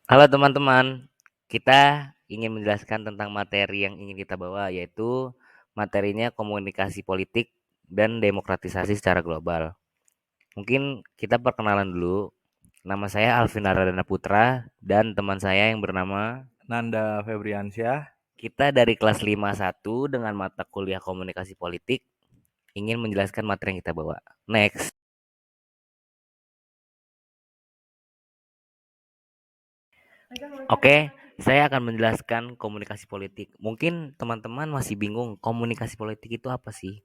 Halo teman-teman, kita ingin menjelaskan tentang materi yang ingin kita bawa, yaitu materinya komunikasi politik dan demokratisasi secara global. Mungkin kita perkenalan dulu. Nama saya Alvin Aradana Putra dan teman saya yang bernama Nanda Febriansyah. kita dari kelas 51 dengan mata kuliah komunikasi politik ingin menjelaskan materi yang kita bawa. Next. Oke, saya akan menjelaskan komunikasi politik. Mungkin teman-teman masih bingung komunikasi politik itu apa sih?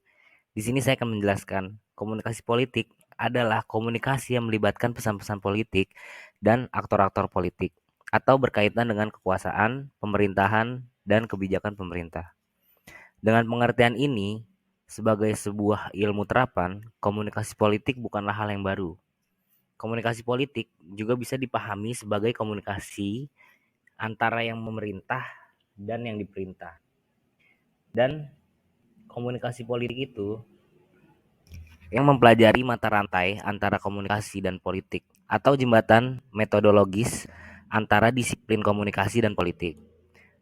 Di sini saya akan menjelaskan. Komunikasi politik adalah komunikasi yang melibatkan pesan-pesan politik dan aktor-aktor politik atau berkaitan dengan kekuasaan, pemerintahan, dan kebijakan pemerintah. Dengan pengertian ini, sebagai sebuah ilmu terapan, komunikasi politik bukanlah hal yang baru. Komunikasi politik juga bisa dipahami sebagai komunikasi antara yang memerintah dan yang diperintah. Dan komunikasi politik itu yang mempelajari mata rantai antara komunikasi dan politik atau jembatan metodologis antara disiplin komunikasi dan politik.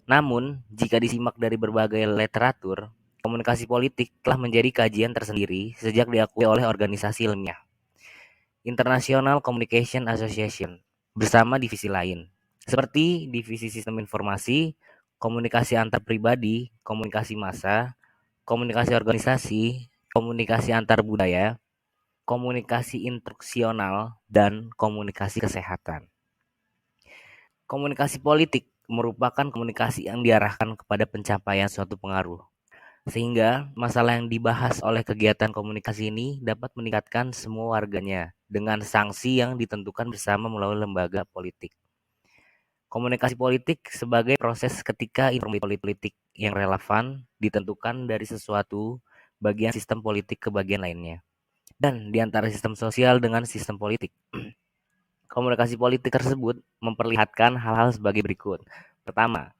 Namun, jika disimak dari berbagai literatur, komunikasi politik telah menjadi kajian tersendiri sejak diakui oleh organisasi ilmiah, International Communication Association, bersama divisi lain, seperti divisi sistem informasi, komunikasi antar pribadi, komunikasi massa, komunikasi organisasi, komunikasi antar budaya, komunikasi instruksional, dan komunikasi kesehatan. Komunikasi politik merupakan komunikasi yang diarahkan kepada pencapaian suatu pengaruh, sehingga masalah yang dibahas oleh kegiatan komunikasi ini dapat meningkatkan semua warganya dengan sanksi yang ditentukan bersama melalui lembaga politik. Komunikasi politik sebagai proses ketika informasi politik yang relevan ditentukan dari sesuatu bagian sistem politik ke bagian lainnya, dan di antara sistem sosial dengan sistem politik. Komunikasi politik tersebut memperlihatkan hal-hal sebagai berikut. Pertama,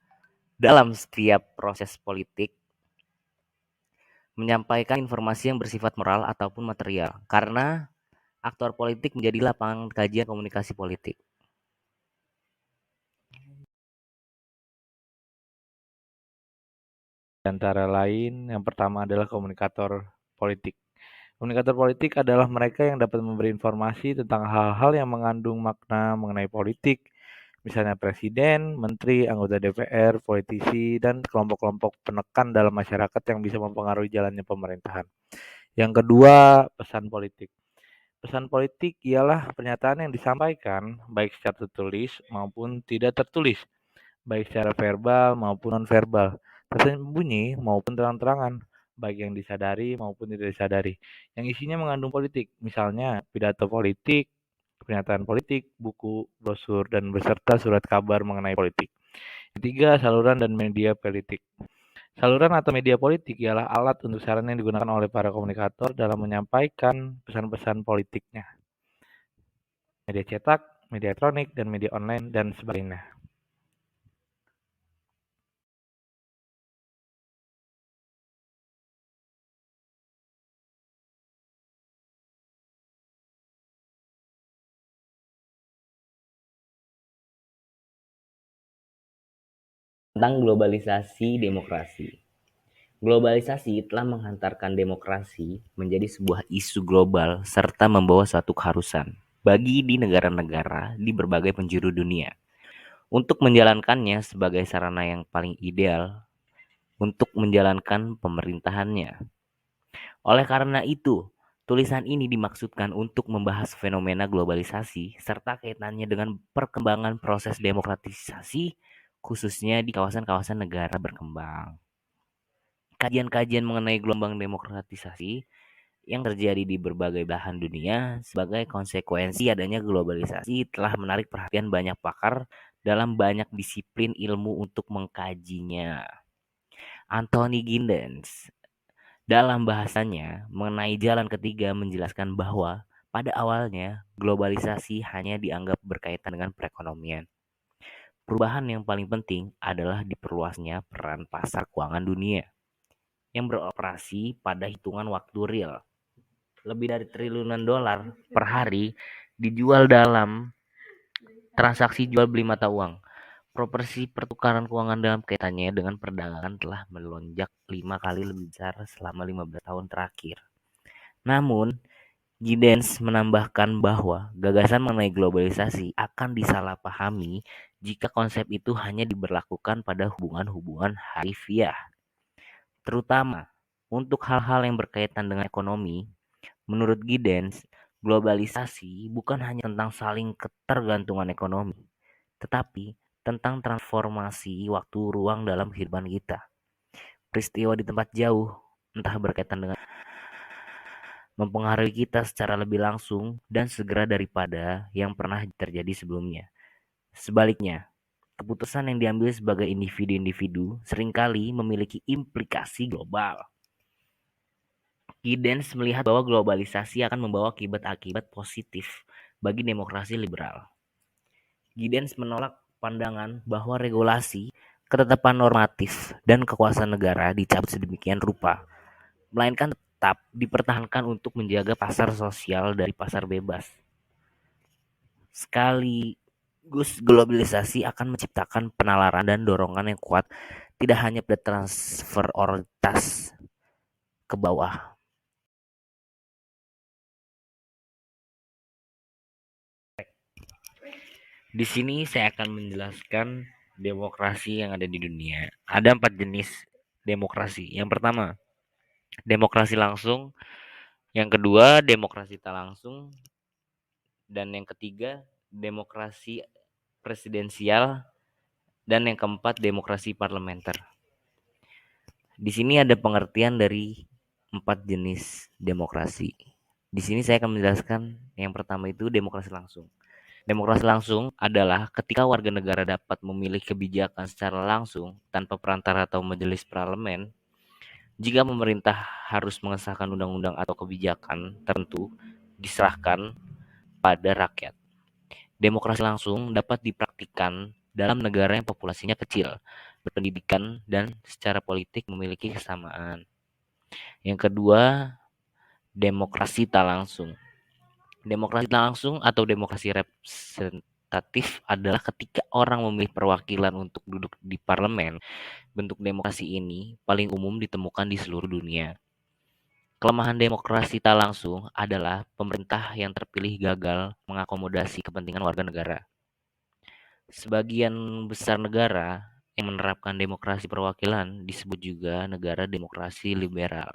dalam setiap proses politik, menyampaikan informasi yang bersifat moral ataupun material, karena aktor politik menjadi lapangan kajian komunikasi politik. Antara lain, yang pertama adalah komunikator politik. Komunikator politik adalah mereka yang dapat memberi informasi tentang hal-hal yang mengandung makna mengenai politik, misalnya presiden, menteri, anggota DPR, politisi, dan kelompok-kelompok penekan dalam masyarakat yang bisa mempengaruhi jalannya pemerintahan. Yang kedua, pesan politik. Pesan politik ialah pernyataan yang disampaikan baik secara tertulis maupun tidak tertulis, baik secara verbal maupun nonverbal, tersembunyi maupun terang-terangan, baik yang disadari maupun tidak disadari, yang isinya mengandung politik, misalnya pidato politik, pernyataan politik, buku, brosur, dan beserta surat kabar mengenai politik. Ketiga, saluran dan media politik. Saluran atau media politik ialah alat untuk saran yang digunakan oleh para komunikator dalam menyampaikan pesan-pesan politiknya. Media cetak, media elektronik, dan media online, dan sebagainya. Tentang globalisasi demokrasi. Globalisasi telah menghantarkan demokrasi menjadi sebuah isu global serta membawa suatu keharusan bagi di negara-negara di berbagai penjuru dunia untuk menjalankannya sebagai sarana yang paling ideal untuk menjalankan pemerintahannya. Oleh karena itu, tulisan ini dimaksudkan untuk membahas fenomena globalisasi serta kaitannya dengan perkembangan proses demokratisasi khususnya di kawasan-kawasan negara berkembang. Kajian-kajian mengenai gelombang demokratisasi yang terjadi di berbagai belahan dunia sebagai konsekuensi adanya globalisasi telah menarik perhatian banyak pakar dalam banyak disiplin ilmu untuk mengkajinya. Anthony Giddens dalam bahasanya mengenai jalan ketiga menjelaskan bahwa pada awalnya globalisasi hanya dianggap berkaitan dengan perekonomian. Perubahan yang paling penting adalah diperluasnya peran pasar keuangan dunia yang beroperasi pada hitungan waktu real. Lebih dari triliunan dolar per hari dijual dalam transaksi jual beli mata uang. Proporsi pertukaran keuangan dalam kaitannya dengan perdagangan telah melonjak 5 kali lebih besar selama 15 tahun terakhir. Namun, Giddens menambahkan bahwa gagasan mengenai globalisasi akan disalahpahami jika konsep itu hanya diberlakukan pada hubungan-hubungan harfiah, terutama untuk hal-hal yang berkaitan dengan ekonomi. Menurut Giddens, globalisasi bukan hanya tentang saling ketergantungan ekonomi, tetapi tentang transformasi waktu ruang dalam kehidupan kita. Peristiwa di tempat jauh, entah berkaitan dengan mempengaruhi kita secara lebih langsung dan segera daripada yang pernah terjadi sebelumnya. Sebaliknya, keputusan yang diambil sebagai individu-individu seringkali memiliki implikasi global. Giddens melihat bahwa globalisasi akan membawa akibat-akibat positif bagi demokrasi liberal. Giddens menolak pandangan bahwa regulasi, ketetapan normatif, dan kekuasaan negara dicabut sedemikian rupa, melainkan tetap dipertahankan untuk menjaga pasar sosial dari pasar bebas. Sekaligus globalisasi akan menciptakan penalaran dan dorongan yang kuat tidak hanya pada transfer oritas ke bawah. Di sini saya akan menjelaskan demokrasi yang ada di dunia. Ada 4 jenis demokrasi. Yang pertama, demokrasi langsung. Yang kedua, demokrasi tak langsung. Dan yang ketiga, demokrasi presidensial. Dan yang keempat, demokrasi parlementer. Di sini ada pengertian dari 4 jenis demokrasi. Di sini saya akan menjelaskan yang pertama itu demokrasi langsung. Demokrasi langsung adalah ketika warga negara dapat memilih kebijakan secara langsung tanpa perantara atau majelis parlemen. Jika pemerintah harus mengesahkan undang-undang atau kebijakan tertentu, diserahkan pada rakyat. Demokrasi langsung dapat dipraktikkan dalam negara yang populasinya kecil, berpendidikan, dan secara politik memiliki kesamaan. Yang kedua, demokrasi tak langsung. Demokrasi tak langsung atau demokrasi representatif adalah ketika orang memilih perwakilan untuk duduk di parlemen. Bentuk demokrasi ini paling umum ditemukan di seluruh dunia. Kelemahan demokrasi tak langsung adalah pemerintah yang terpilih gagal mengakomodasi kepentingan warga negara. Sebagian besar negara yang menerapkan demokrasi perwakilan disebut juga negara demokrasi liberal,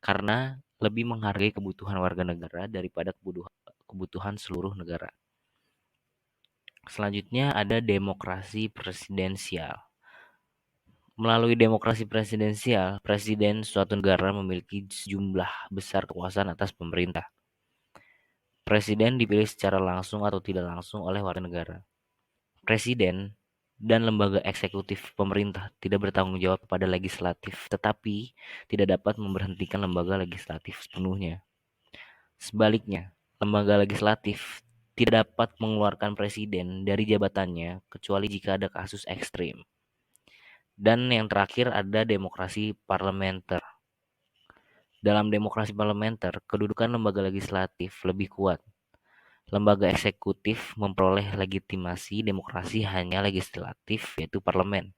karena lebih menghargai kebutuhan warga negara daripada kebutuhan seluruh negara. Selanjutnya ada demokrasi presidensial. Melalui demokrasi presidensial, presiden suatu negara memiliki sejumlah besar kekuasaan atas pemerintah. Presiden dipilih secara langsung atau tidak langsung oleh warga negara. Presiden dan lembaga eksekutif pemerintah tidak bertanggung jawab kepada legislatif, tetapi tidak dapat memberhentikan lembaga legislatif sepenuhnya. Sebaliknya, lembaga legislatif tidak dapat mengeluarkan presiden dari jabatannya kecuali jika ada kasus ekstrim. Dan yang terakhir ada demokrasi parlementer. Dalam demokrasi parlementer, kedudukan lembaga legislatif lebih kuat. Lembaga eksekutif memperoleh legitimasi demokrasi hanya legislatif, yaitu parlemen.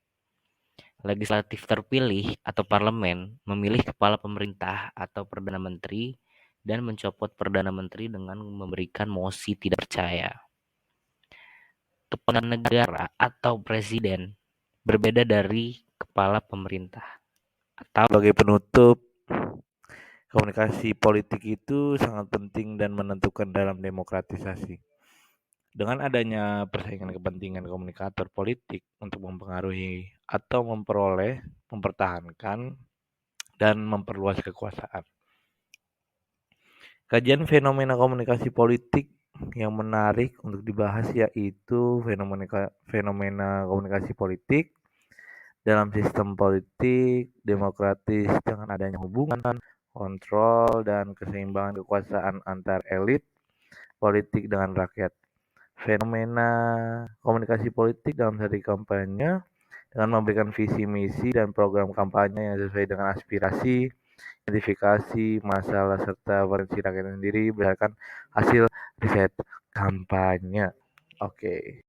Legislatif terpilih atau parlemen memilih kepala pemerintah atau perdana menteri dan mencopot perdana menteri dengan memberikan mosi tidak percaya. Kepala negara atau presiden berbeda dari kepala pemerintah. Atau sebagai penutup, komunikasi politik itu sangat penting dan menentukan dalam demokratisasi. Dengan adanya persaingan kepentingan komunikator politik untuk mempengaruhi atau memperoleh, mempertahankan, dan memperluas kekuasaan. Kajian fenomena komunikasi politik yang menarik untuk dibahas yaitu fenomena komunikasi politik dalam sistem politik demokratis dengan adanya hubungan, kontrol, dan keseimbangan kekuasaan antar elit politik dengan rakyat. Fenomena komunikasi politik dalam strategi kampanye dengan memberikan visi misi dan program kampanye yang sesuai dengan aspirasi, identifikasi masalah serta variasi rakyat sendiri berdasarkan hasil riset. Kampanye. Oke.